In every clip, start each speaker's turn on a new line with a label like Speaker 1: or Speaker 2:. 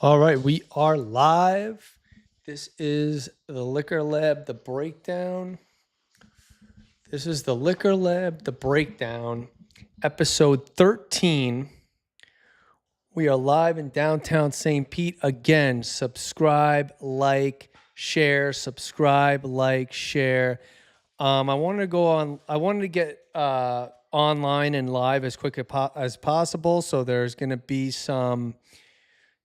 Speaker 1: All right, we are live. This is the Liquor Lab, the breakdown. This is the Liquor Lab, the breakdown, episode 13. We are live in downtown St. Pete. Again, subscribe, like, share, subscribe, like, share. I wanted to get online and live as quick as possible. So there's going to be some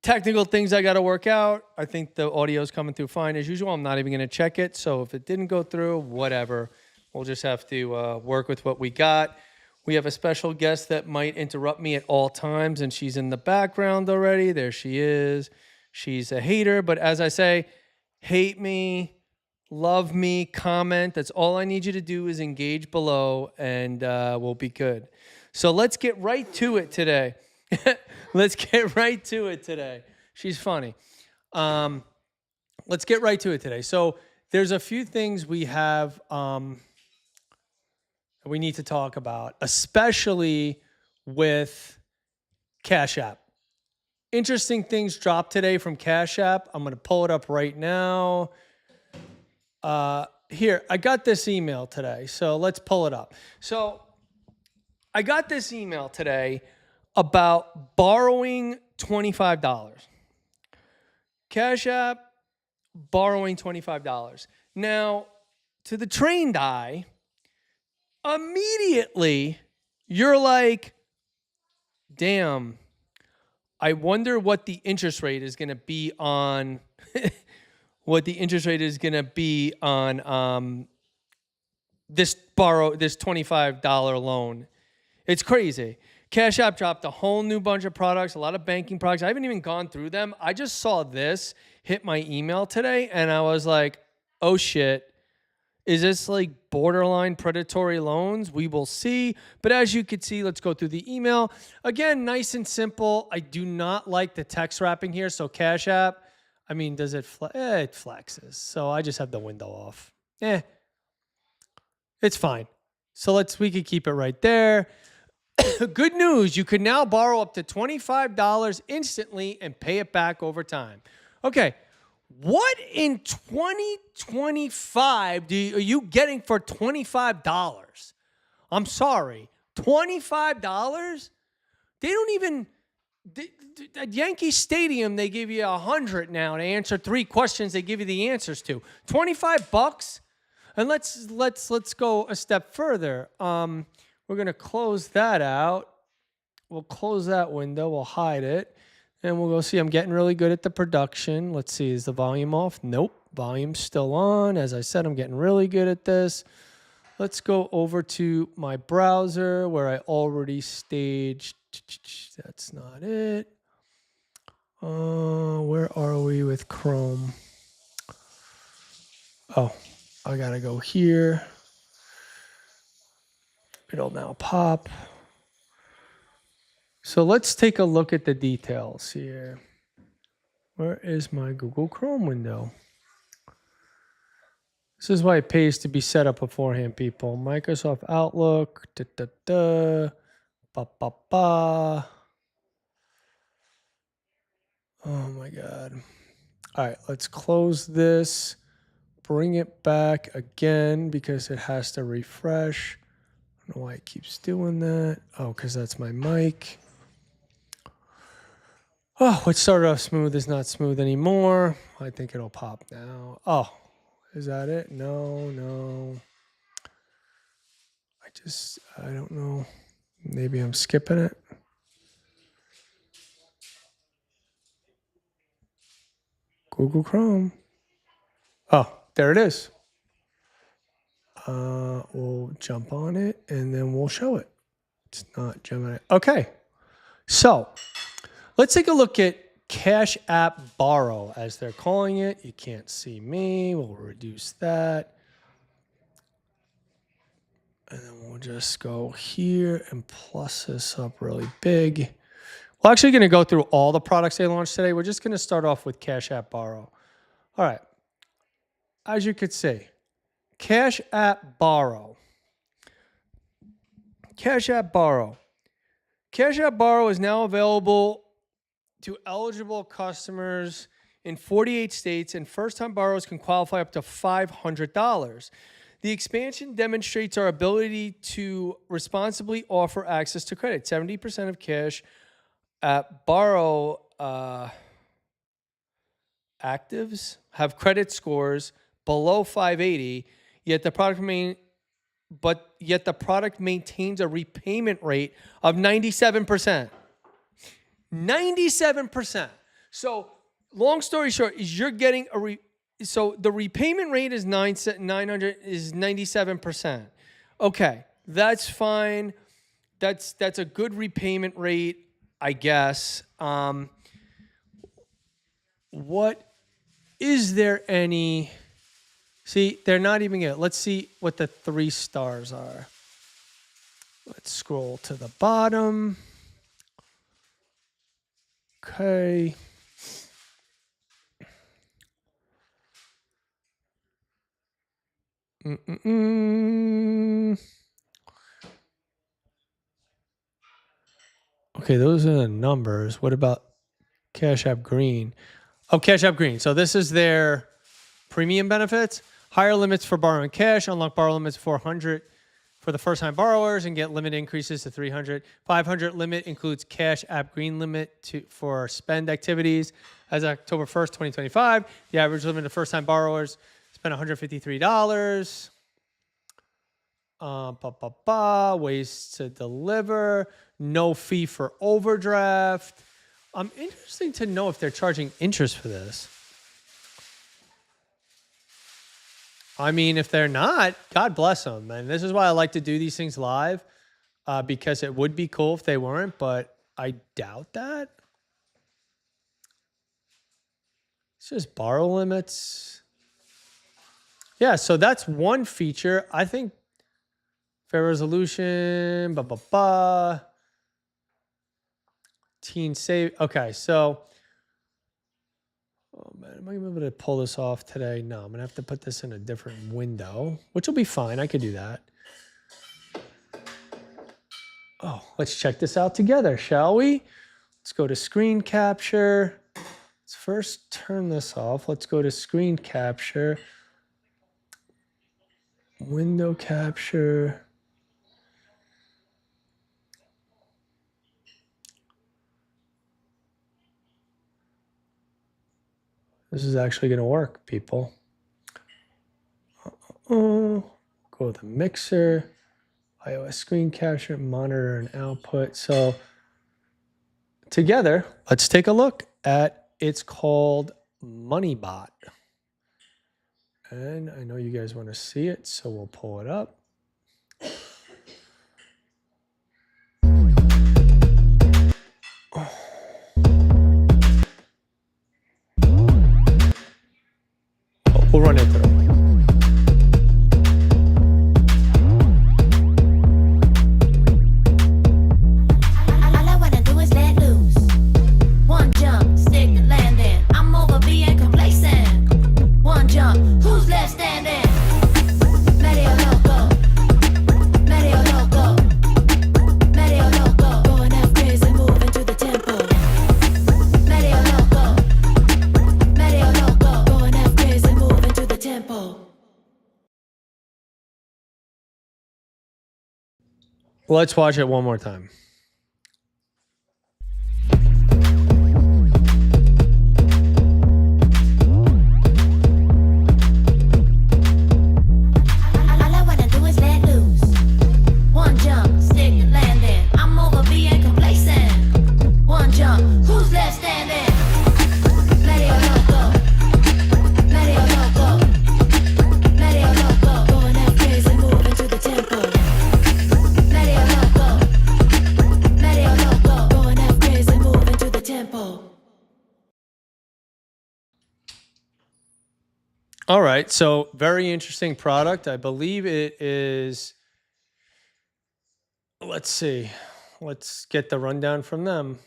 Speaker 1: technical things I got to work out. I think the audio is coming through fine as usual. I'm not even going to check it. So if it didn't go through, whatever. We'll just have to work with what we got. We have a special guest that might interrupt me at all times, and she's in the background already. There she is. She's a hater, but as I say, hate me, love me, comment. That's all I need you to do is engage below, and we'll be good. So let's get right to it today. Let's get right to it today. She's funny. Let's get right to it today. So there's a few things we have we need to talk about, especially with Cash App. Interesting things dropped today from Cash App. I'm going to pull it up right now. Here, I got this email today, so let's pull it up. So I got this email today about borrowing $25. Cash App, borrowing $25. Now, to the trained eye, immediately you're like, damn, I wonder what the interest rate is going to be on this $25 loan. It's crazy. Cash App dropped a whole new bunch of products, a lot of banking products. I haven't even gone through them. I just saw this hit my email today, and I was like, oh shit. Is this like borderline predatory loans? We will see. But as you can see, let's go through the email. Again, nice and simple. I do not like the text wrapping here. So Cash App, I mean, does it it flexes. So I just have the window off. It's fine. So we could keep it right there. Good news, you can now borrow up to $25 instantly and pay it back over time. Okay, what in 2025 are you getting for $25? I'm sorry, $25? They don't even, at Yankee Stadium, they give you 100 now to answer 3 questions they give you the answers to. $25? And let's go a step further. We're going to close that out. We'll close that window. We'll hide it. And we'll go see. I'm getting really good at the production. Let's see. Is the volume off? Nope. Volume's still on. As I said, I'm getting really good at this. Let's go over to my browser where I already staged. That's not it. Where are we with Chrome? Oh, I got to go here. It'll now pop. So let's take a look at the details here. Where is my Google Chrome window? This is why it pays to be set up beforehand, people. Microsoft Outlook. Oh my God. All right, let's close this. Bring it back again because it has to refresh. I don't know why it keeps doing that. Oh, because that's my mic. Oh, what started off smooth is not smooth anymore. I think it'll pop now. Oh, is that it? No. I don't know. Maybe I'm skipping it. Google Chrome. Oh, there it is. We'll jump on it and then we'll show it. It's not jumping it. Okay. So let's take a look at Cash App Borrow, as they're calling it. You can't see me. We'll reduce that. And then we'll just go here and plus this up really big. We're actually going to go through all the products they launched today. We're just going to start off with Cash App Borrow. All right. As you could see, Cash App Borrow. Cash App Borrow. Cash App Borrow is now available to eligible customers in 48 states, and first-time borrowers can qualify up to $500. The expansion demonstrates our ability to responsibly offer access to credit. 70% of cash borrow actives have credit scores below 580, yet the product maintains a repayment rate of 97%. 97%. So, long story short, is you're getting so the repayment rate is 97%. Okay, that's fine. That's a good repayment rate, I guess. What is there any? See, they're not even getting it. Let's see what the 3 stars are. Let's scroll to the bottom. Okay. Okay, those are the numbers. What about Cash App Green? Oh, Cash App Green. So this is their premium benefits. Higher limits for borrowing cash. Unlock borrow limits of $400 for the first-time borrowers and get limit increases to $300. $500 limit includes Cash App Green limit for spend activities. As of October 1st, 2025, the average limit of first-time borrowers spent $153. Ways to deliver. No fee for overdraft. Interesting to know if they're charging interest for this. I mean, if they're not, God bless them. And this is why I like to do these things live, because it would be cool if they weren't, but I doubt that. It's just borrow limits. Yeah, so that's one feature. I think fair resolution, teen save. Okay, so, oh man, am I gonna be able to pull this off today? No, I'm gonna have to put this in a different window, which will be fine. I could do that. Oh, let's check this out together, shall we? Let's go to screen capture. Let's first turn this off. Let's go to screen capture. Window capture. This is actually going to work, people. Go to the mixer, iOS screen capture, monitor and output. So together, let's take a look at, it's called MoneyBot. And I know you guys want to see it, so we'll pull it up. We'll run it through.
Speaker 2: All I wanna do is let loose. One jump, stick the landing. I'm over being complacent. One jump, who's left standing? Medio loco, medio loco, medio loco. Going half crazy, moving to the tempo. Medio loco, going half crazy, moving to the tempo.
Speaker 1: Let's watch it one more time.
Speaker 2: All I wanna do is let loose. One jump, stick the landing. I'm over being complacent. One jump, who's left standing? Medio loco, medio loco, medio loco. Going half crazy, moving to the tempo. Medio loco, going half crazy, moving to the tempo.
Speaker 1: All right, so very interesting product. I believe it is, let's see. Let's get the rundown from them.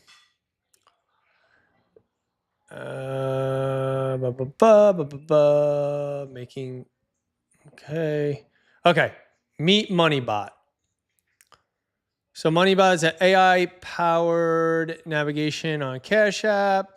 Speaker 1: Making, okay. Okay, meet MoneyBot. So MoneyBot is an AI-powered navigation on Cash App.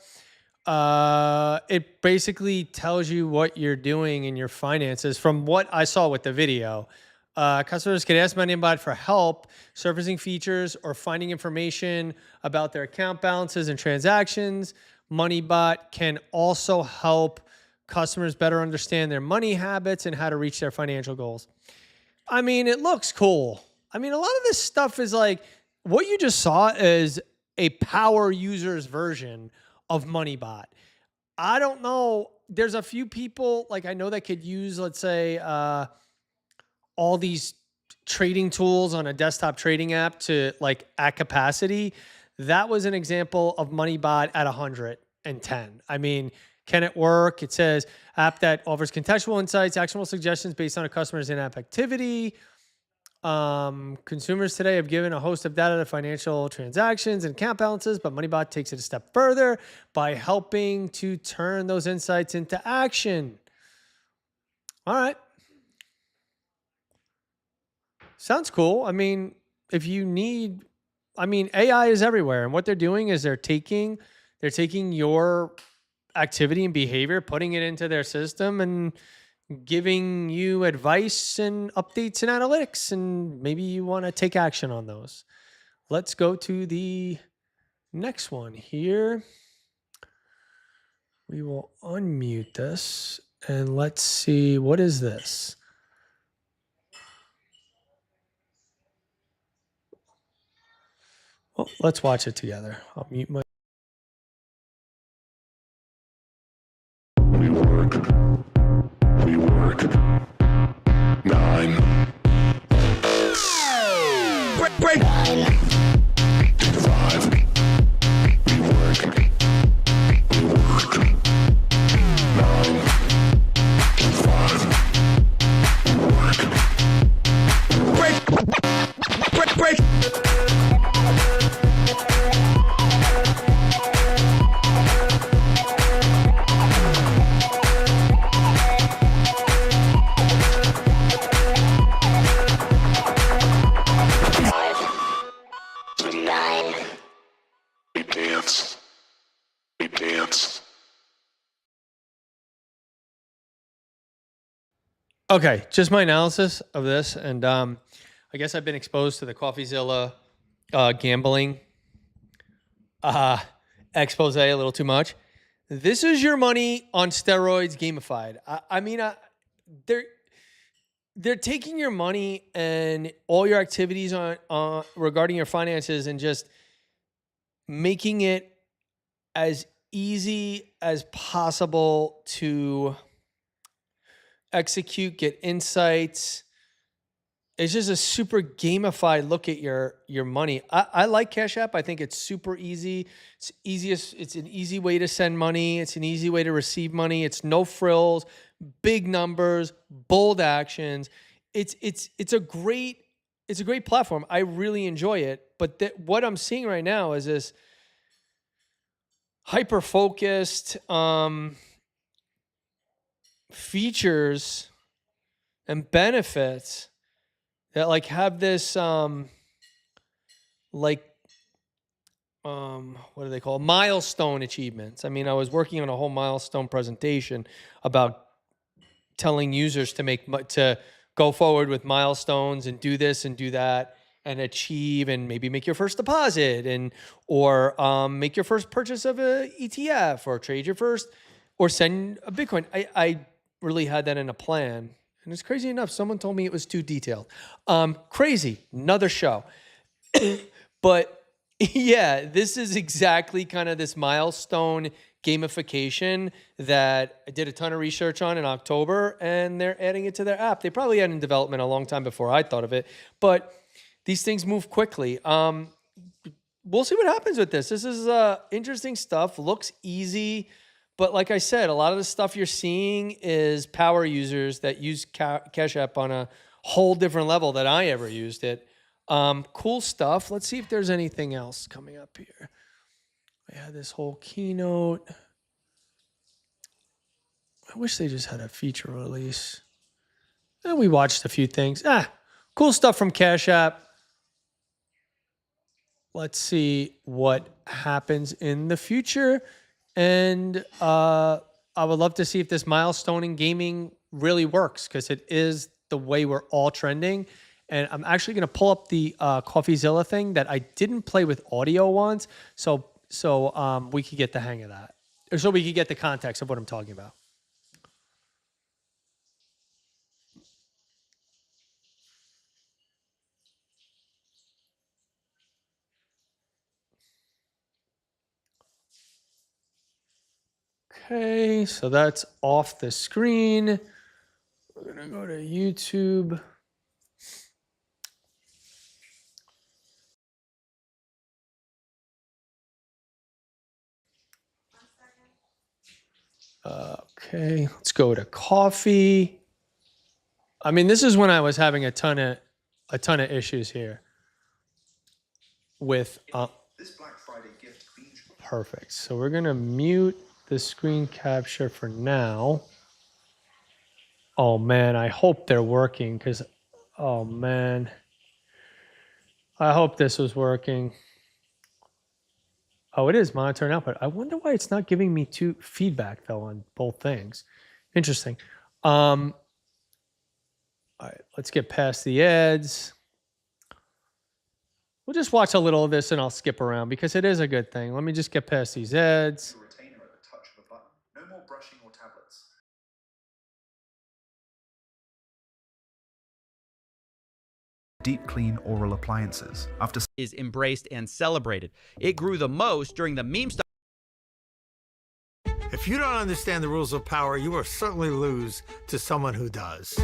Speaker 1: It basically tells you what you're doing in your finances from what I saw with the video. Customers can ask MoneyBot for help surfacing features or finding information about their account balances and transactions. MoneyBot can also help customers better understand their money habits and how to reach their financial goals. I mean, it looks cool. I mean, a lot of this stuff is like what you just saw is a power user's version of MoneyBot. I don't know. There's a few people like I know that could use, let's say, all these trading tools on a desktop trading app to like at capacity. That was an example of MoneyBot at 110. I mean, can it work? It says app that offers contextual insights, actionable suggestions based on a customer's in-app activity. Consumers today have given a host of data to financial transactions and account balances, but MoneyBot takes it a step further by helping to turn those insights into action. All right. Sounds cool. I mean, if you need, I mean, AI is everywhere. And what they're doing is they're taking your activity and behavior, putting it into their system and giving you advice and updates and analytics. And maybe you want to take action on those. Let's go to the next one here. We will unmute this and let's see, what is this? Well, let's watch it together. I'll mute my.
Speaker 3: We work 9 break 5. We work 9 5. We work break. We dance.
Speaker 1: Okay, just my analysis of this, and I guess I've been exposed to the CoffeeZilla gambling expose a little too much. This is your money on steroids gamified. I mean, they're taking your money and all your activities on regarding your finances and just making it as easy as possible to execute, get insights. It's just a super gamified look at your money. I like Cash App. I think it's super easy. It's an easy way to send money. It's an easy way to receive money. It's no frills, big numbers, bold actions. It's a great platform. I really enjoy it. But what I'm seeing right now is this hyper-focused features and benefits that like have this what do they call it? Milestone achievements. I mean, I was working on a whole milestone presentation about telling users to go forward with milestones and do this and do that and achieve and maybe make your first deposit or make your first purchase of a ETF or trade your first or send a Bitcoin. I really had that in a plan. And it's crazy enough, someone told me it was too detailed. Crazy, another show. But yeah, this is exactly kind of this milestone gamification that I did a ton of research on in October, and they're adding it to their app. They probably had it in development a long time before I thought of it, but these things move quickly. We'll see what happens with this. This is interesting stuff, looks easy. But like I said, a lot of the stuff you're seeing is power users that use Cash App on a whole different level than I ever used it. Cool stuff. Let's see if there's anything else coming up here. We had this whole keynote. I wish they just had a feature release. And we watched a few things. Cool stuff from Cash App. let's see what happens in the future. And I would love to see if this milestone in gaming really works, because it is the way we're all trending. And I'm actually going to pull up the CoffeeZilla thing that I didn't play with audio once, so we could get the hang of that, or so we could get the context of what I'm talking about. Okay, so that's off the screen. We're going to go to YouTube. Okay, let's go to coffee. I mean, this is when I was having a ton of issues here with
Speaker 4: This Black Friday gift clean.
Speaker 1: perfect. So we're gonna mute the screen capture for now. Oh man, I hope they're working, because oh man, I hope this was working. Oh, it is monitor and output. I wonder why it's not giving me feedback though on both things. Interesting. All right, let's get past the ads. We'll just watch a little of this and I'll skip around because it is a good thing. Let me just get past these ads.
Speaker 4: A retainer at the touch of a button. No more brushing or tablets. Deep clean oral appliances. After
Speaker 5: is embraced and celebrated. It grew the most during the meme stock.
Speaker 6: If you don't understand the rules of power, you will certainly lose to someone who does.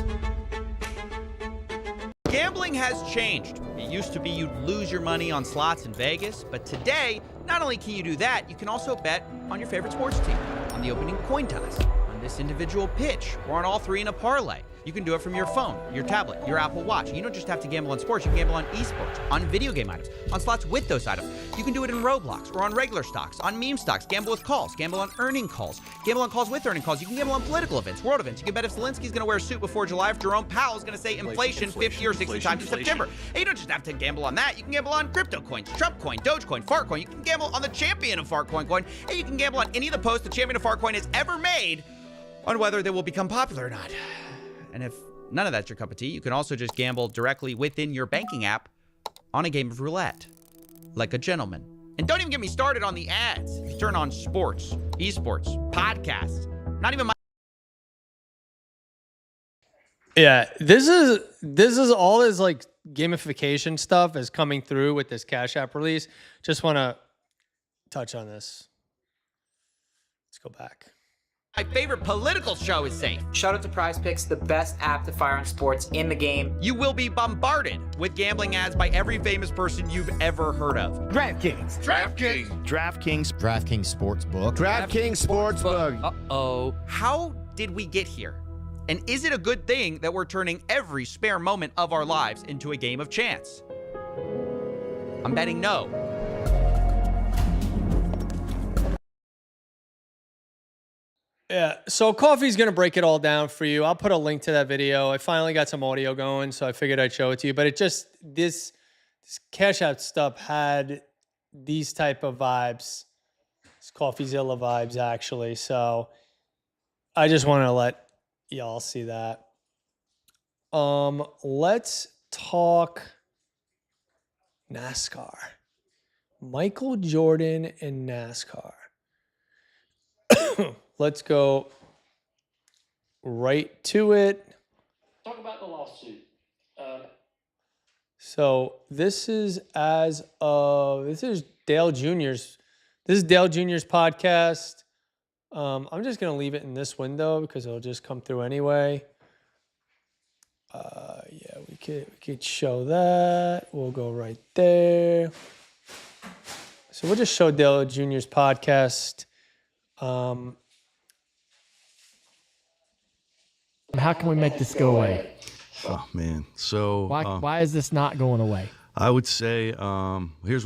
Speaker 5: Gambling has changed. It used to be you'd lose your money on slots in Vegas, but today, not only can you do that, you can also bet on your favorite sports team, on the opening coin toss, on this individual pitch, or on all three in a parlay. You can do it from your phone, your tablet, your Apple Watch. You don't just have to gamble on sports, you can gamble on esports, on video game items, on slots with those items. You can do it in Roblox or on regular stocks, on meme stocks, gamble with calls, gamble on earning calls, gamble on calls with earning calls. You can gamble on political events, world events. You can bet if Zelensky's gonna wear a suit before July, if Jerome Powell is gonna say inflation 50 or 60 times in September. And you don't just have to gamble on that. You can gamble on crypto coins, Trump coin, Dogecoin, Fartcoin. You can gamble on the champion of Fartcoin coin, and you can gamble on any of the posts the champion of Fartcoin has ever made on whether they will become popular or not. And if none of that's your cup of tea, you can also just gamble directly within your banking app on a game of roulette, like a gentleman. And don't even get me started on the ads. If you turn on sports, esports, podcasts, not even my...
Speaker 1: Yeah, this is all this like gamification stuff is coming through with this Cash App release. Just want to touch on this. Let's go back.
Speaker 5: My favorite political show is safe.
Speaker 7: Shout out to Prize Picks, the best app to fire on sports in the game.
Speaker 5: You will be bombarded with gambling ads by every famous person you've ever heard of.
Speaker 8: DraftKings.
Speaker 3: DraftKings.
Speaker 8: DraftKings.
Speaker 9: DraftKings Sportsbook.
Speaker 8: DraftKings Sportsbook.
Speaker 5: Uh-oh. How did we get here? And is it a good thing that we're turning every spare moment of our lives into a game of chance? I'm betting no.
Speaker 1: Yeah, so Coffee's going to break it all down for you. I'll put a link to that video. I finally got some audio going, so I figured I'd show it to you. But it just, this Cash App stuff had these type of vibes. It's CoffeeZilla vibes, actually. So I just want to let y'all see that. Let's talk NASCAR. Michael Jordan and NASCAR. Let's go right to it.
Speaker 10: Talk about the lawsuit.
Speaker 1: So this is this is Dale Jr.'s. This is Dale Jr.'s podcast. I'm just gonna leave it in this window because it'll just come through anyway. Yeah, we could show that. We'll go right there. So we'll just show Dale Jr.'s podcast.
Speaker 10: How can we make this go away?
Speaker 11: Oh man, so
Speaker 10: Why is this not going away?
Speaker 11: I would say here's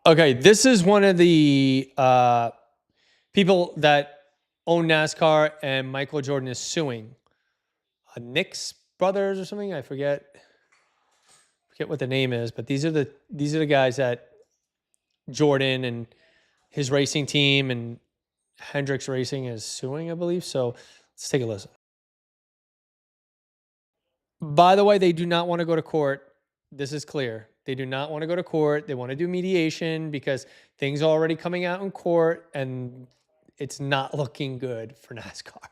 Speaker 1: Okay, this is one of the people that own NASCAR, and Michael Jordan is suing. Nick's brothers or something, I forget forget what the name is, but these are the guys that Jordan and his racing team and Hendricks Racing is suing, I believe. So let's take a listen. By the way, they do not want to go to court. This is clear. They do not want to go to court. They want to do mediation because things are already coming out in court and it's not looking good for NASCAR.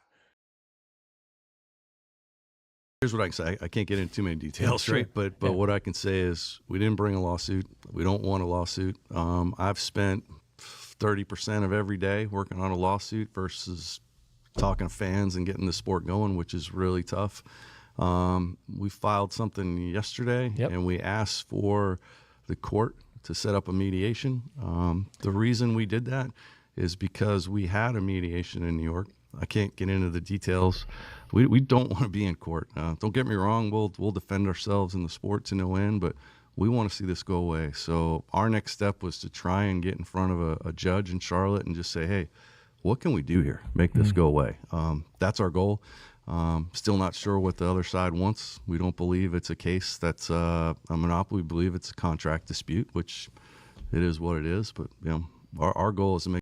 Speaker 11: Here's what I can say. I can't get into too many details,
Speaker 1: Sure.
Speaker 11: right? But what I can say is we didn't bring a lawsuit. We don't want a lawsuit. I've spent 30% of every day working on a lawsuit versus talking to fans and getting the sport going, which is really tough. We filed something yesterday, and we asked for the court to set up a mediation. The reason we did that is because we had a mediation in New York. I can't get into the details. We don't want to be in court. Don't get me wrong. We'll defend ourselves in the sport to no end, but we want to see this go away. So our next step was to try and get in front of a judge in Charlotte and just say, hey, what can we do here? Make this go away. That's our goal. Still not sure what the other side wants. We don't believe it's a case that's a monopoly. We believe it's a contract dispute, which it is what it is. But our goal is to make.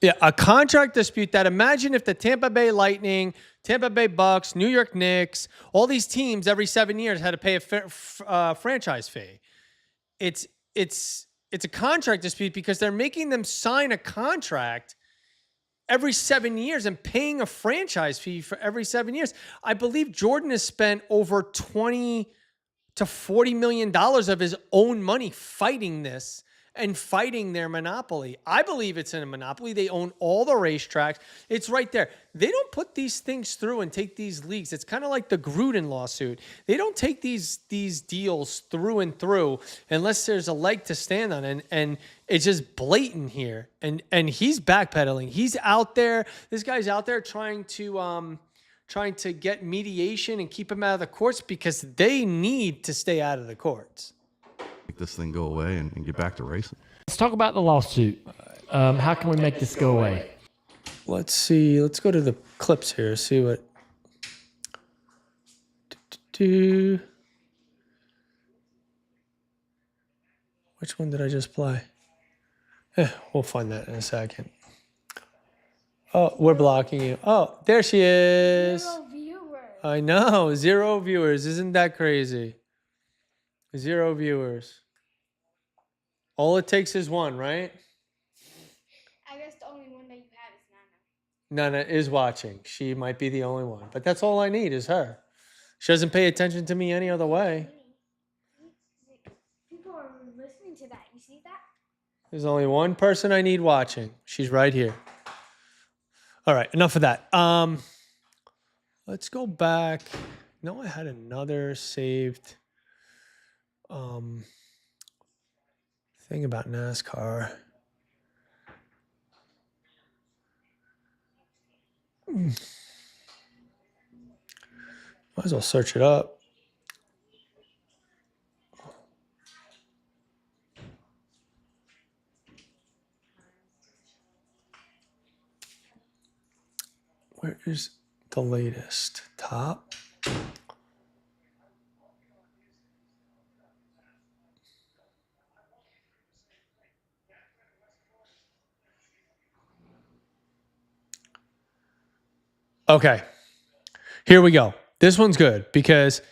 Speaker 1: Yeah, a contract dispute that imagine if the Tampa Bay Lightning, Tampa Bay Bucks, New York Knicks, all these teams every 7 years had to pay a franchise fee. It's a contract dispute because they're making them sign a contract every 7 years and paying a franchise fee for every 7 years. I believe Jordan has spent over $20 to $40 million of his own money fighting this and fighting their monopoly. I believe it's in a monopoly. They own all the racetracks. It's right there. They don't put these things through and take these leagues. It's kind of like the Gruden lawsuit. They don't take these deals through and through unless there's a leg to stand on. And it's just blatant here. And he's backpedaling. He's out there. This guy's out there trying to get mediation and keep him out of the courts because they need to stay out of the courts.
Speaker 11: Make this thing go away and get back to racing.
Speaker 10: Let's talk about the lawsuit. How can we make this go away?
Speaker 1: Let's see. Let's go to the clips here. See what. Which one did I just play? We'll find that in a second. Oh, we're blocking you. Oh, there she is.
Speaker 9: 0 viewers.
Speaker 1: I know. 0 viewers. Isn't that crazy? 0 viewers. All it takes is one, right?
Speaker 9: I guess the only one that you have is Nana.
Speaker 1: Nana is watching. She might be the only one. But that's all I need is her. She doesn't pay attention to me any other way.
Speaker 9: People are listening to that. You see that?
Speaker 1: There's only one person I need watching. She's right here. All right, enough of that. Let's go back. No, I had another saved thing about NASCAR. Might as well search it up. Where is the latest? Top? Okay, here we go. This one's good because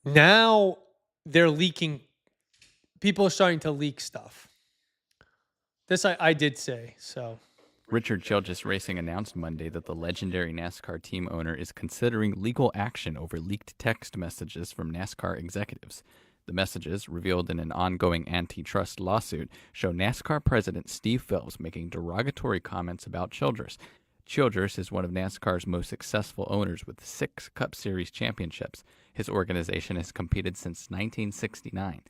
Speaker 1: now they're leaking. People are starting to leak stuff. This I did say, so.
Speaker 12: Richard Childress Racing announced Monday that the legendary NASCAR team owner is considering legal action over leaked text messages from NASCAR executives. The messages, revealed in an ongoing antitrust lawsuit, show NASCAR President Steve Phelps making derogatory comments about Childress. Childress is one of NASCAR's most successful owners with 6 Cup Series championships. His organization has competed since 1969.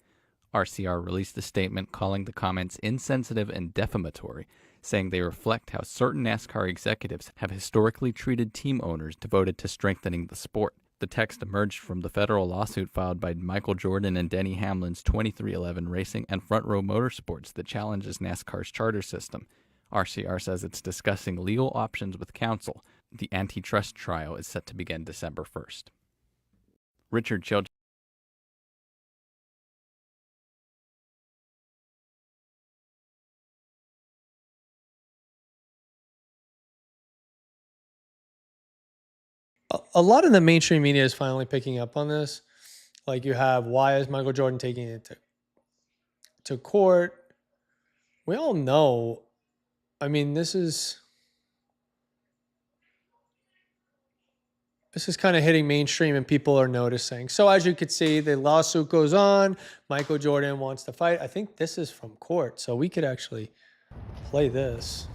Speaker 12: RCR released a statement calling the comments insensitive and defamatory, saying they reflect how certain NASCAR executives have historically treated team owners devoted to strengthening the sport. The text emerged from the federal lawsuit filed by Michael Jordan and Denny Hamlin's 2311 Racing and Front Row Motorsports that challenges NASCAR's charter system. RCR says it's discussing legal options with counsel. The antitrust trial is set to begin December 1st. Richard Childress.
Speaker 1: A lot of the mainstream media is finally picking up on this. Like you have, why is Michael Jordan taking it to court? We all know. I mean, this is kind of hitting mainstream and people are noticing. So as you could see, the lawsuit goes on. Michael Jordan wants to fight. I think this is from court, so we could actually play this.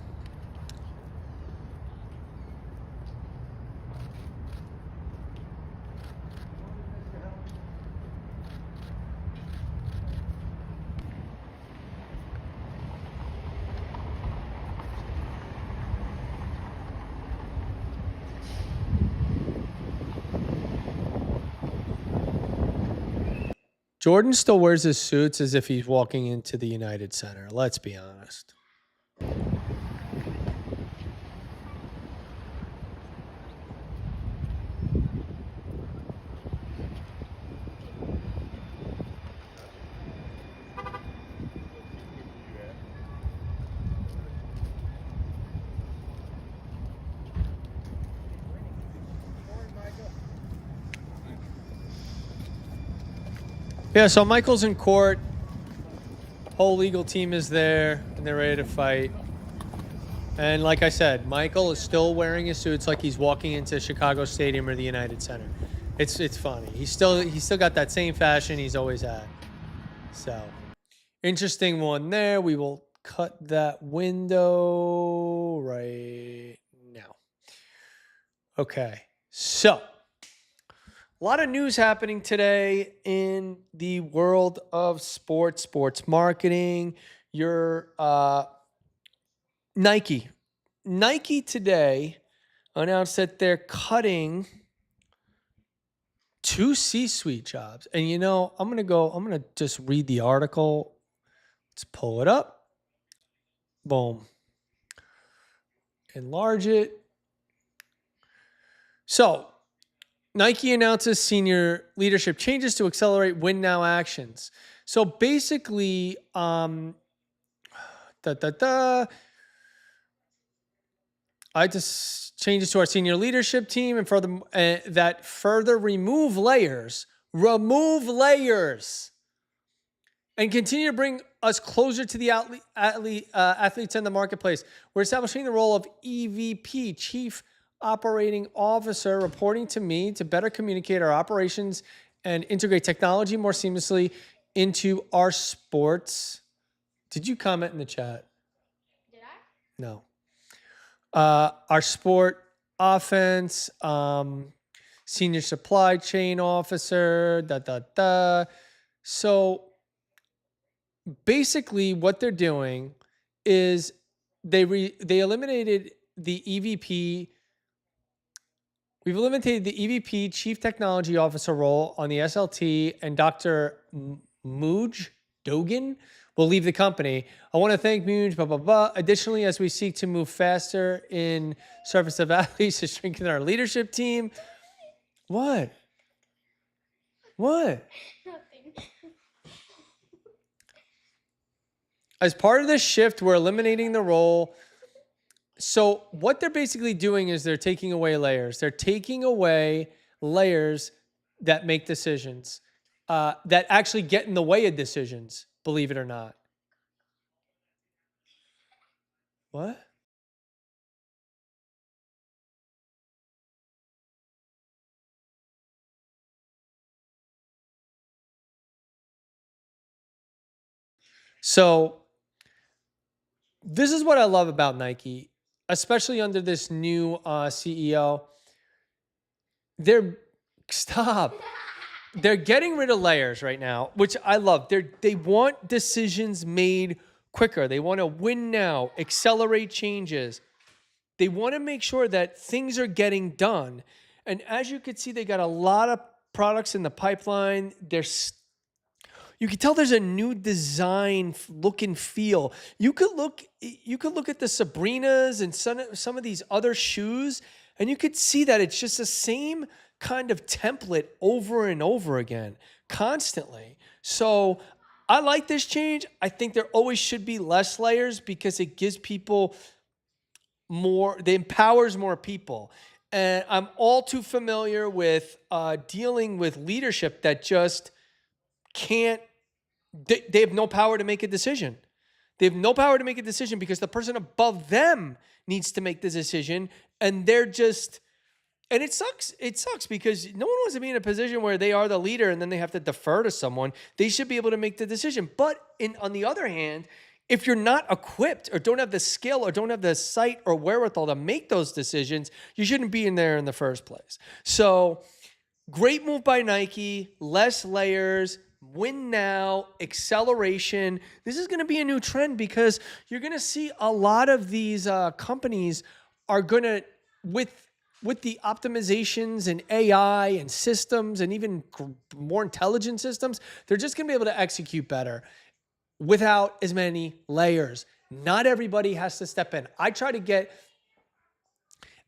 Speaker 1: Jordan still wears his suits as if he's walking into the United Center. Let's be honest. Yeah, so Michael's in court. Whole legal team is there, and they're ready to fight. And like I said, Michael is still wearing his suits like he's walking into Chicago Stadium or the United Center. It's funny. He's still got that same fashion he's always had. So, interesting one there. We will cut that window right now. Okay, so a lot of news happening today in the world of sports marketing. Your Nike today announced that they're cutting 2 C-suite jobs. And I'm going to just read the article. Let's pull it up. Boom. Enlarge it. So, Nike announces senior leadership changes to accelerate win now actions. So basically, I just changes to our senior leadership team and further that further remove layers, and continue to bring us closer to the athletes in the marketplace. We're establishing the role of EVP, Chief Operating Officer, reporting to me to better communicate our operations and integrate technology more seamlessly into our sports. Did you comment in the chat?
Speaker 9: Did I?
Speaker 1: No. Our sport offense, senior supply chain officer, So basically what they're doing is they eliminated the EVP. We've eliminated the EVP, Chief Technology Officer role on the SLT, and Dr. Mooj Dogan will leave the company. I want to thank Mooj, blah, blah, blah. Additionally, as we seek to move faster in service of athletes to strengthen our leadership team. What?
Speaker 9: Nothing.
Speaker 1: As part of this shift, we're eliminating the role. So what they're basically doing is they're taking away layers. They're taking away layers that make decisions, that actually get in the way of decisions, believe it or not. What? So this is what I love about Nike, especially under this new CEO. They're getting rid of layers right now, which I love. They want decisions made quicker. They want to win now, accelerate changes. They want to make sure that things are getting done. And as you can see, they got a lot of products in the pipeline. You can tell there's a new design look and feel. You could look at the Sabrinas and some of these other shoes, and you could see that it's just the same kind of template over and over again, constantly. So I like this change. I think there always should be less layers because it gives people more, it empowers more people. And I'm all too familiar with dealing with leadership that just can't, they have no power to make a decision. They have no power to make a decision because the person above them needs to make the decision. And they're just, and it sucks. It sucks because no one wants to be in a position where they are the leader and then they have to defer to someone. They should be able to make the decision. But on the other hand, if you're not equipped or don't have the skill or don't have the sight or wherewithal to make those decisions, you shouldn't be in there in the first place. So great move by Nike, less layers, win now, acceleration. This is going to be a new trend because you're going to see a lot of these companies are going to, with the optimizations and AI and systems and even more intelligent systems, they're just going to be able to execute better without as many layers. Not everybody has to step in. I try to get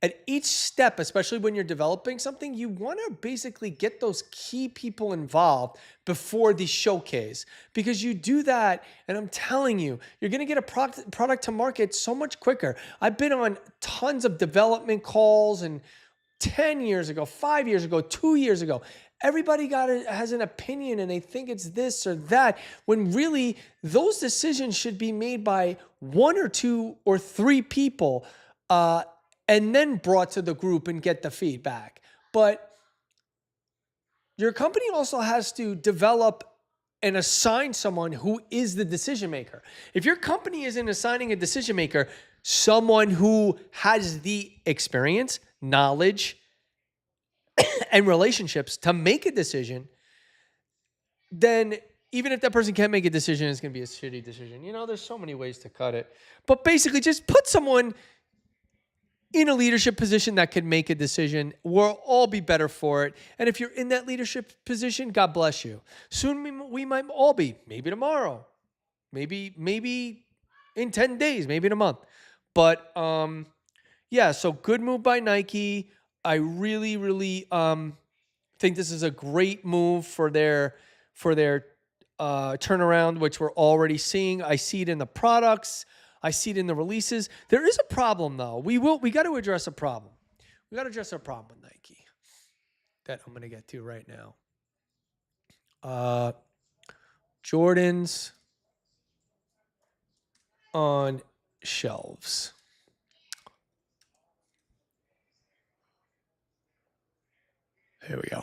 Speaker 1: at each step, especially when you're developing something, you want to basically get those key people involved before the showcase, because you do that, and I'm telling you, you're going to get a product to market so much quicker. I've been on tons of development calls, and 10 years ago, 5 years ago, 2 years ago, everybody has an opinion and they think it's this or that, when really those decisions should be made by 1 or 2 or 3 people, and then brought to the group and get the feedback. But your company also has to develop and assign someone who is the decision maker. If your company isn't assigning a decision maker, someone who has the experience, knowledge, and relationships to make a decision, then even if that person can't make a decision, it's going to be a shitty decision. You know, there's so many ways to cut it. But basically, just put someone in a leadership position that can make a decision. We'll all be better for it. And if you're in that leadership position, God bless you. Soon we might all be. Maybe tomorrow. Maybe in 10 days. Maybe in a month. But yeah, so good move by Nike. I really, really think this is a great move for their turnaround, which we're already seeing. I see it in the products. I see it in the releases. There is a problem, though. We got to address a problem. We got to address a problem with Nike that I'm going to get to right now. Jordans on shelves. Here we go.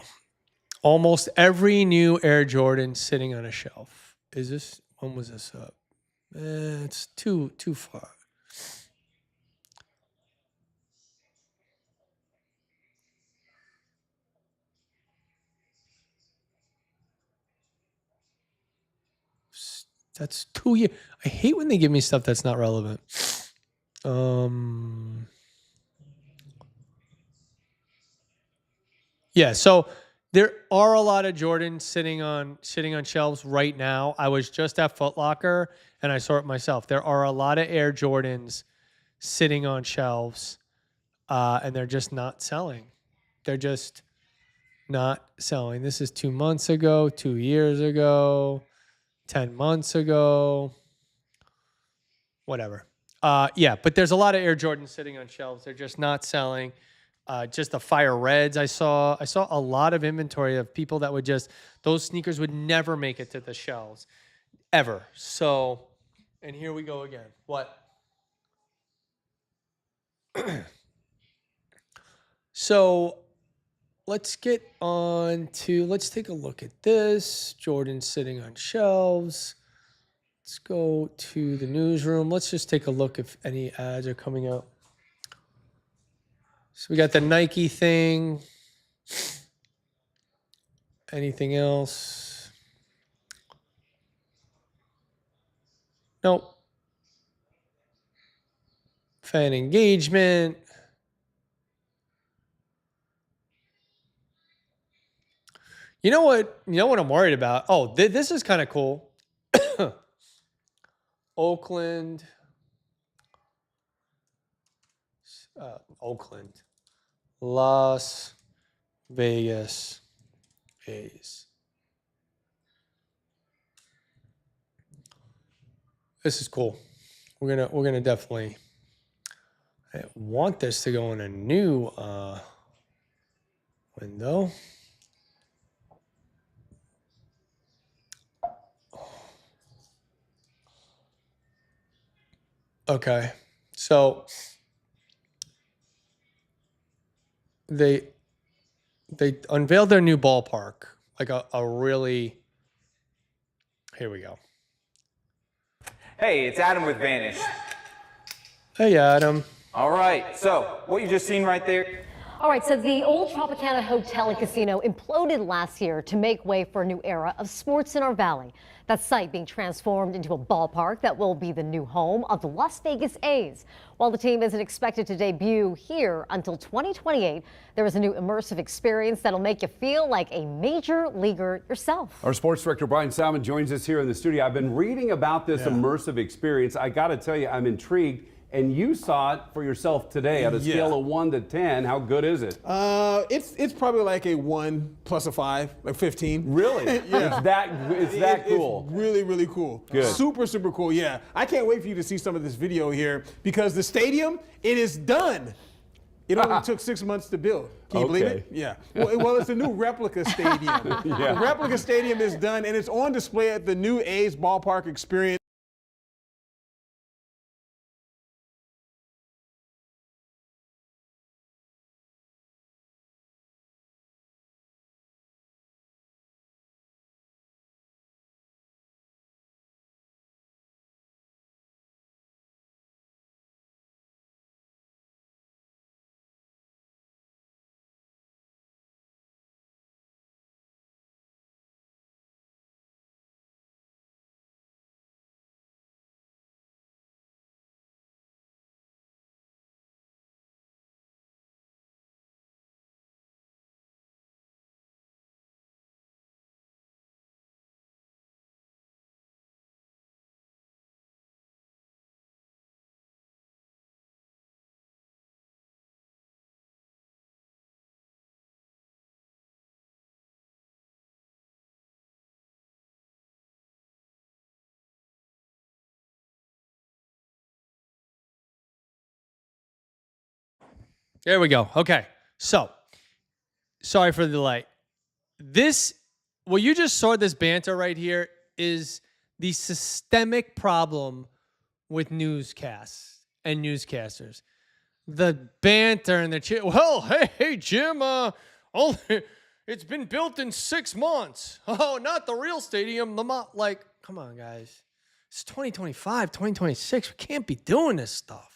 Speaker 1: Almost every new Air Jordan sitting on a shelf. When was this up? It's too far. That's 2 years. I hate when they give me stuff that's not relevant. Yeah, so there are a lot of Jordans sitting on shelves right now. I was just at Foot Locker and I saw it myself. There are a lot of Air Jordans sitting on shelves, and they're just not selling. They're just not selling. This is 2 months ago, 2 years ago, 10 months ago, whatever. Yeah, but there's a lot of Air Jordans sitting on shelves. They're just not selling. Just the Fire Reds I saw a lot of inventory of people that would just, those sneakers would never make it to the shelves ever. So, and here we go again. What? So let's take a look at this. Jordan sitting on shelves. Let's go to the newsroom. Let's just take a look if any ads are coming out. So we got the Nike thing. Anything else? Nope. Fan engagement. You know what I'm worried about? Oh, this is kind of cool. Oakland. Las Vegas A's. This is cool. We're gonna definitely want this to go in a new window. Okay, so they unveiled their new ballpark, like a really. Here we go.
Speaker 13: Hey, it's Adam with Vanish.
Speaker 1: Hey, Adam.
Speaker 13: All right, so what you just seen right there.
Speaker 14: All right, so the old Tropicana Hotel and Casino imploded last year to make way for a new era of sports in our valley. That site being transformed into a ballpark that will be the new home of the Las Vegas A's. While the team isn't expected to debut here until 2028, there is a new immersive experience that'll make you feel like a major leaguer yourself.
Speaker 15: Our sports director Brian Salmon joins us here in the studio. I've been reading about this immersive experience. I got to tell you, I'm intrigued. And you saw it for yourself today. At a scale of 1 to 10, how good is it?
Speaker 16: It's probably like a 1 plus a 5, like 15.
Speaker 15: Really? Yeah. It's that cool.
Speaker 16: It's really, really cool.
Speaker 15: Good.
Speaker 16: Super, super cool. Yeah. I can't wait for you to see some of this video here because the stadium, it is done. It only took 6 months to build. Can you believe it? Yeah. Well, it's a new replica stadium. The replica stadium is done, and it's on display at the new A's Ballpark Experience.
Speaker 1: There we go. Okay. So, sorry for the delay. What you just saw, this banter right here, is the systemic problem with newscasts and newscasters. The banter and the well, hey, Jim, it's been built in 6 months. Oh, not the real stadium. Like, come on, guys. It's 2025, 2026. We can't be doing this stuff.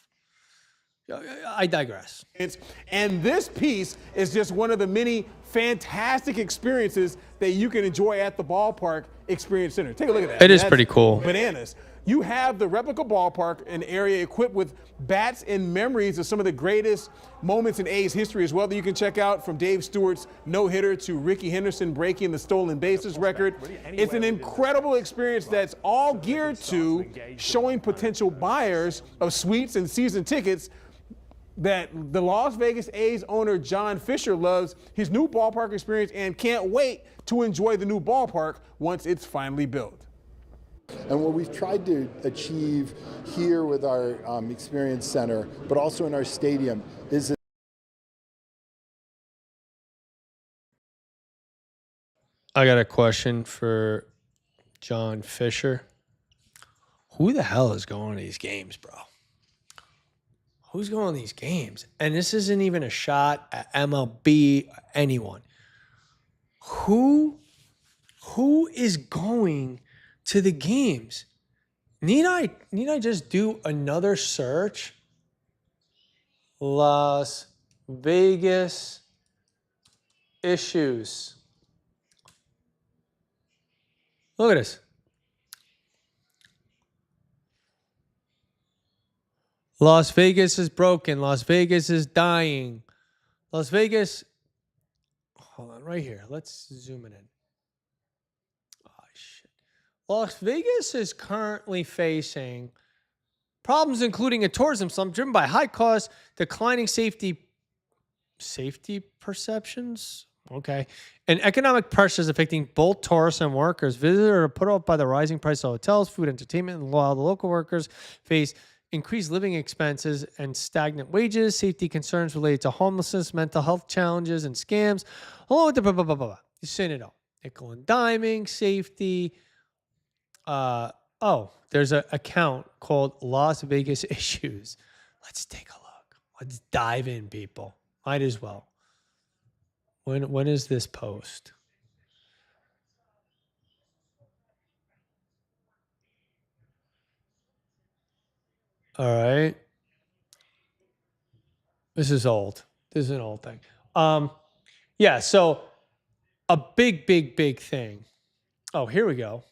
Speaker 1: I digress.
Speaker 16: And this piece is just one of the many fantastic experiences that you can enjoy at the Ballpark Experience Center. Take a look at that.
Speaker 1: It is pretty cool.
Speaker 16: Bananas. You have the replica ballpark, an area equipped with bats and memories of some of the greatest moments in A's history as well that you can check out, from Dave Stewart's no-hitter to Ricky Henderson breaking the stolen bases record. It's an incredible experience that's all geared to showing potential buyers of suites and season tickets that the Las Vegas A's owner John Fisher loves his new ballpark experience and can't wait to enjoy the new ballpark once it's finally built.
Speaker 17: And what we've tried to achieve here with our Experience Center, but also in our stadium, is
Speaker 1: I got a question for John Fisher. Who the hell is going to these games, bro? Who's going to these games? And this isn't even a shot at MLB, anyone. Who is going to the games? Need I just do another search? Las Vegas issues. Look at this. Las Vegas is broken. Las Vegas is dying. Las Vegas. Hold on, right here. Let's zoom it in. Oh, shit. Las Vegas is currently facing problems, including a tourism slump driven by high costs, declining safety perceptions. Okay. And economic pressures affecting both tourists and workers. Visitors are put off by the rising price of hotels, food, entertainment, and while the local workers face increased living expenses and stagnant wages, safety concerns related to homelessness, mental health challenges, and scams. Along with the blah, blah, blah, blah, blah. You're saying it all. Nickel and diming, safety. There's an account called Las Vegas Issues. Let's take a look. Let's dive in, people. Might as well. When is this post? All right. This is old. This is an old thing. Yeah, so a big thing. Oh, here we go.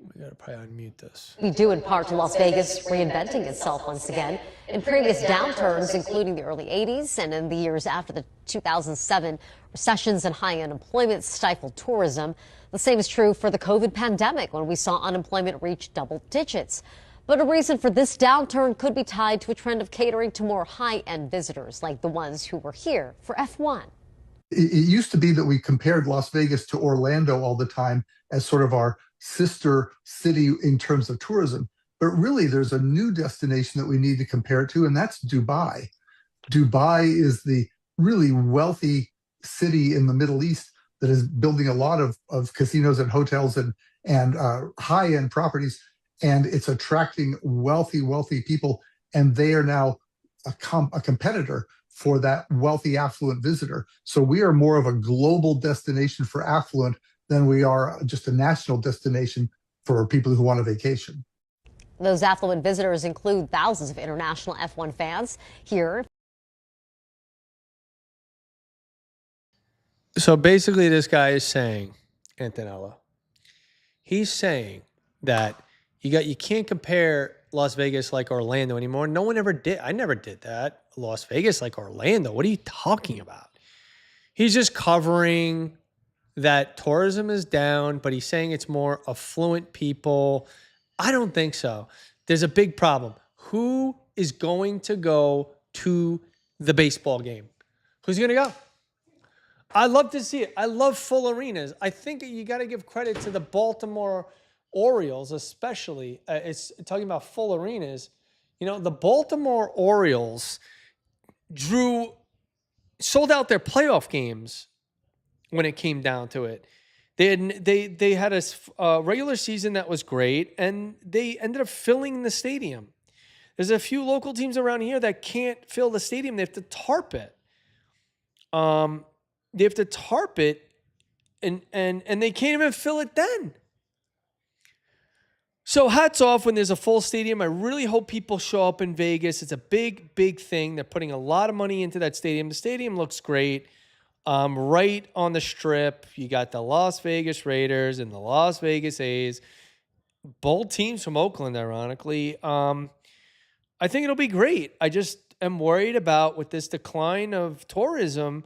Speaker 1: We gotta probably unmute this.
Speaker 14: We do in part to Las Vegas reinventing itself once again. In previous downturns, including the early 80s and in the years after the 2007 recessions and high unemployment stifled tourism. The same is true for the COVID pandemic when we saw unemployment reach double digits. But a reason for this downturn could be tied to a trend of catering to more high-end visitors like the ones who were here for F1.
Speaker 18: It used to be that we compared Las Vegas to Orlando all the time as sort of our sister city in terms of tourism. But really, there's a new destination that we need to compare it to, and that's Dubai. Dubai is the really wealthy city in the Middle East that is building a lot of casinos and hotels and high-end properties, and it's attracting wealthy people, and they are now a competitor for that wealthy, affluent visitor. So we are more of a global destination for affluent than we are just a national destination for people who want a vacation.
Speaker 14: Those affluent visitors include thousands of international F1 fans here.
Speaker 1: So basically, this guy is saying, Antonella, he's saying that you can't compare Las Vegas like Orlando anymore. No one ever did. I never did that. Las Vegas like Orlando. What are you talking about? He's just covering that tourism is down, but he's saying it's more affluent people. I don't think so. There's a big problem. Who is going to go to the baseball game? Who's going to go? I love to see it. I love full arenas. I think you got to give credit to the Baltimore Orioles, especially. It's talking about full arenas. You know, the Baltimore Orioles sold out their playoff games when it came down to it. They had a regular season that was great, and they ended up filling the stadium. There's a few local teams around here that can't fill the stadium. They have to tarp it. And they can't even fill it then. So hats off when there's a full stadium. I really hope people show up in Vegas. It's a big thing. They're putting a lot of money into that stadium. The stadium looks great. Right on the strip, you got the Las Vegas Raiders and the Las Vegas A's. Both teams from Oakland, ironically. I think it'll be great. I just am worried about with this decline of tourism.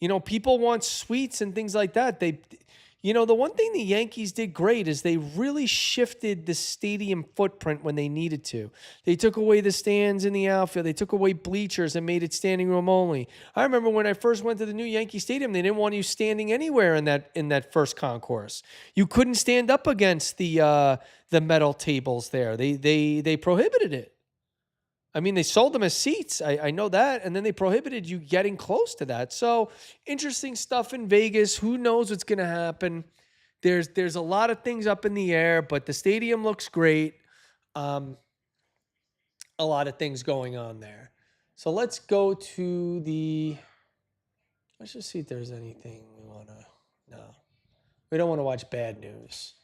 Speaker 1: You know, people want suites and things like that. The one thing the Yankees did great is they really shifted the stadium footprint when they needed to. They took away the stands in the outfield. They took away bleachers and made it standing room only. I remember when I first went to the new Yankee Stadium, they didn't want you standing anywhere in that first concourse. You couldn't stand up against the metal tables there. They prohibited it. I mean, they sold them as seats. I know that. And then they prohibited you getting close to that. So interesting stuff in Vegas. Who knows what's going to happen? There's a lot of things up in the air, but the stadium looks great. A lot of things going on there. So let's go to let's just see if there's anything we want to, no. We don't want to watch bad news.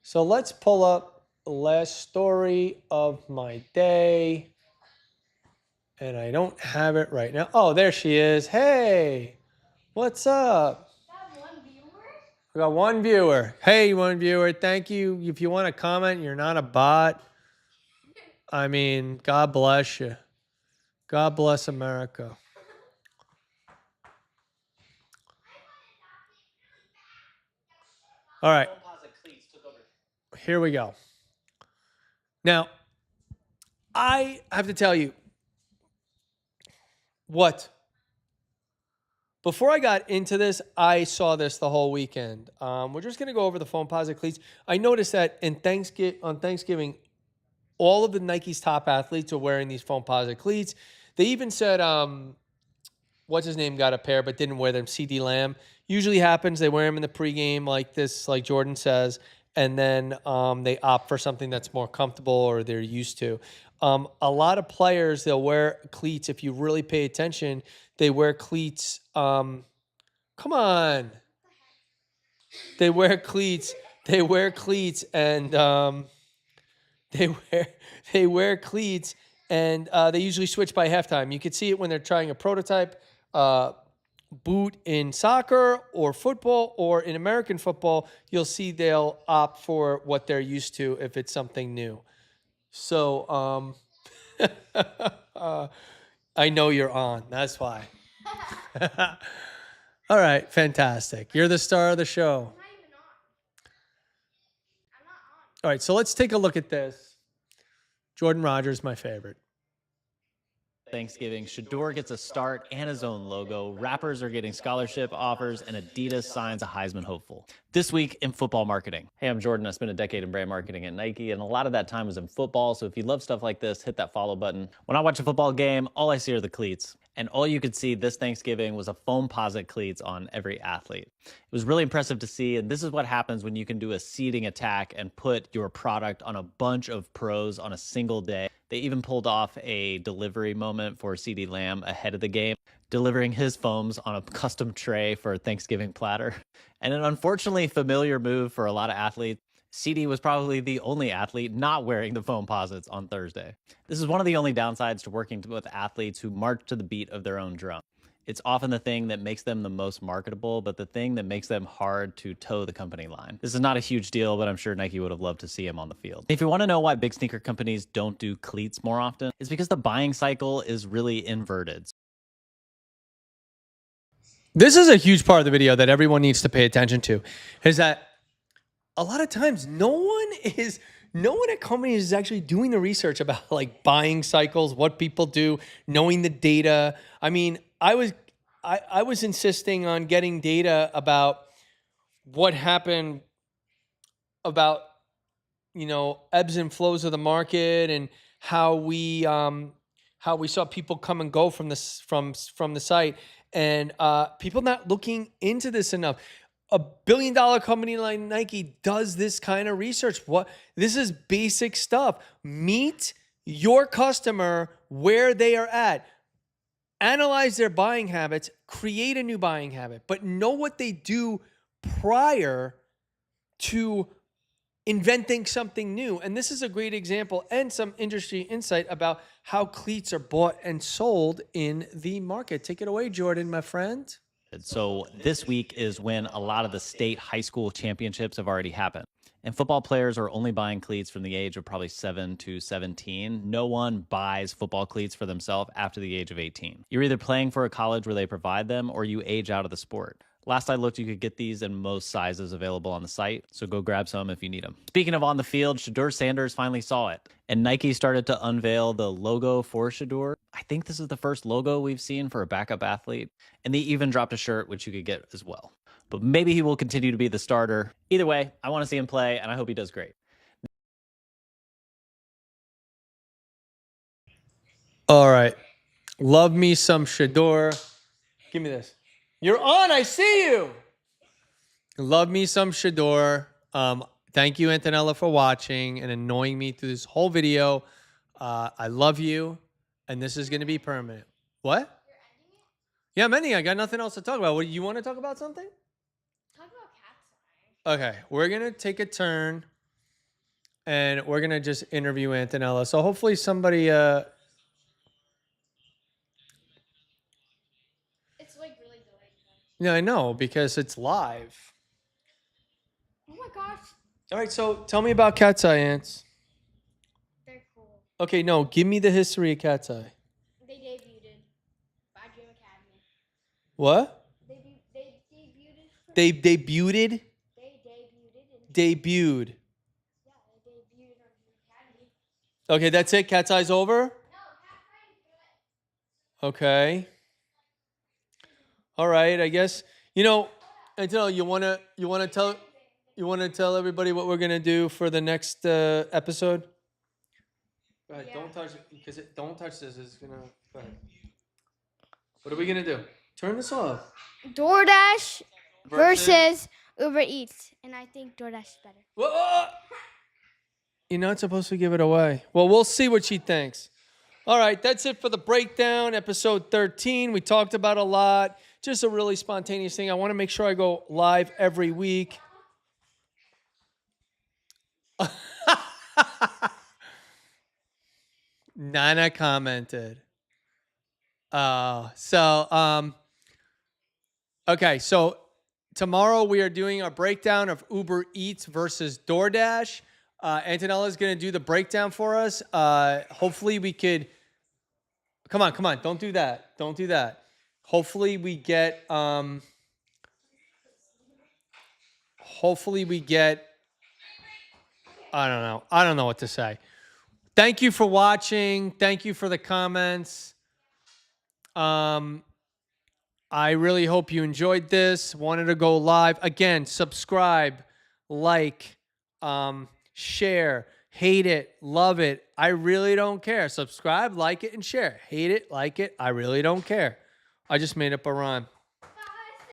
Speaker 1: So let's pull up the last story of my day. And I don't have it right now. Oh, there she is. Hey, what's up? We got one viewer. Hey, one viewer. Thank you. If you want to comment, you're not a bot. I mean, God bless you. God bless America. All right. Here we go. Now, I have to tell you, what? Before I got into this, I saw this the whole weekend. We're just going to go over the Foamposite Cleats. I noticed that on Thanksgiving, all of the Nike's top athletes are wearing these Foamposite Cleats. They even said, what's his name got a pair but didn't wear them, CD Lamb. Usually happens, they wear them in the pregame like this, like Jordan says, and then they opt for something that's more comfortable or they're used to. A lot of players, they'll wear cleats. If you really pay attention, they wear cleats. Come on. They wear cleats. They wear cleats and they wear cleats and they usually switch by halftime. You could see it when they're trying a prototype boot in soccer or football, or in American football, you'll see they'll opt for what they're used to if it's something new. So I know you're on. That's why. All right, fantastic. You're the star of the show. All right, so let's take a look at this. Jordan Rogers, my favorite.
Speaker 19: Thanksgiving, Shador gets a start and his own logo. Rappers are getting scholarship offers, and Adidas signs a Heisman hopeful. This week in football marketing. Hey, I'm Jordan. I spent a decade in brand marketing at Nike, and a lot of that time was in football. So if you love stuff like this, hit that follow button. When I watch a football game, all I see are the cleats. And all you could see this Thanksgiving was a Foamposite Cleats on every athlete. It was really impressive to see, and this is what happens when you can do a seeding attack and put your product on a bunch of pros on a single day. They even pulled off a delivery moment for CeeDee Lamb ahead of the game, delivering his foams on a custom tray for a Thanksgiving platter. And an unfortunately familiar move for a lot of athletes. CD was probably the only athlete not wearing the Foamposites on Thursday. This is one of the only downsides to working with athletes who march to the beat of their own drum. It's often the thing that makes them the most marketable, but the thing that makes them hard to toe the company line. This is not a huge deal, but I'm sure Nike would have loved to see him on the field. If you want to know why big sneaker companies don't do cleats more often, it's because the buying cycle is really inverted.
Speaker 1: This is a huge part of the video that everyone needs to pay attention to, is that a lot of times no one at companies is actually doing the research about like buying cycles, what people do, knowing the data. I mean, I was insisting on getting data about what happened about, ebbs and flows of the market and how we saw people come and go from the site, and people not looking into this enough. A billion-dollar company like Nike does this kind of research. This is basic stuff. Meet your customer where they are at. Analyze their buying habits, create a new buying habit, but know what they do prior to inventing something new. And this is a great example and some industry insight about how cleats are bought and sold in the market. Take it away, Jordan, my friend.
Speaker 19: So this week is when a lot of the state high school championships have already happened. And football players are only buying cleats from the age of probably 7 to 17. No one buys football cleats for themselves after the age of 18. You're either playing for a college where they provide them or you age out of the sport. Last I looked, you could get these in most sizes available on the site, so go grab some if you need them. Speaking of on the field, Shador Sanders finally saw it, and Nike started to unveil the logo for Shador. I think this is the first logo we've seen for a backup athlete, and they even dropped a shirt, which you could get as well. But maybe he will continue to be the starter. Either way, I want to see him play, and I hope he does great.
Speaker 1: All right. Love me some Shador. Give me this. You're on. I see you. Love me some Shador. Thank you, Antonella, for watching and annoying me through this whole video. I love you, and this is going to be permanent. What? Yeah, I'm ending. I got nothing else to talk about. What, you want to talk about something?
Speaker 9: Talk about
Speaker 1: Okay, we're going to take a turn, and we're going to just interview Antonella. So hopefully somebody...
Speaker 9: It's like really delayed.
Speaker 1: Yeah, I know, because it's live.
Speaker 9: Oh my gosh.
Speaker 1: All right, so tell me about Cat's Eye Ants.
Speaker 9: They're cool.
Speaker 1: Okay, no, give me the history of Cat's Eye.
Speaker 9: They debuted by Dream Academy.
Speaker 1: What?
Speaker 9: They debuted.
Speaker 1: They debuted?
Speaker 9: They debuted.
Speaker 1: Debuted.
Speaker 9: Yeah, they debuted on Dream Academy.
Speaker 1: Okay, that's it? Cat's Eye's over?
Speaker 9: No, Cat's Eye is good.
Speaker 1: Okay. All right, I guess. Antonio, you wanna tell everybody what we're gonna do for the next episode? Go ahead. Don't touch it because don't touch this. It's gonna. Go ahead. What are we gonna do? Turn this off.
Speaker 9: DoorDash versus Uber Eats, and I think DoorDash is better.
Speaker 1: Whoa! You're not supposed to give it away. Well, we'll see what she thinks. All right, that's it for the breakdown, episode 13. We talked about a lot. Just a really spontaneous thing. I want to make sure I go live every week. Nana commented. Okay, so tomorrow we are doing our breakdown of Uber Eats versus DoorDash. Antonella is going to do the breakdown for us. Hopefully we could... Come on. Don't do that. Hopefully we get... I don't know what to say. Thank you for watching. Thank you for the comments. I really hope you enjoyed this. Wanted to go live. Again, subscribe, like, share, hate it, love it. I really don't care. Subscribe, like it, and share. Hate it, like it. I really don't care. I just made up a rhyme.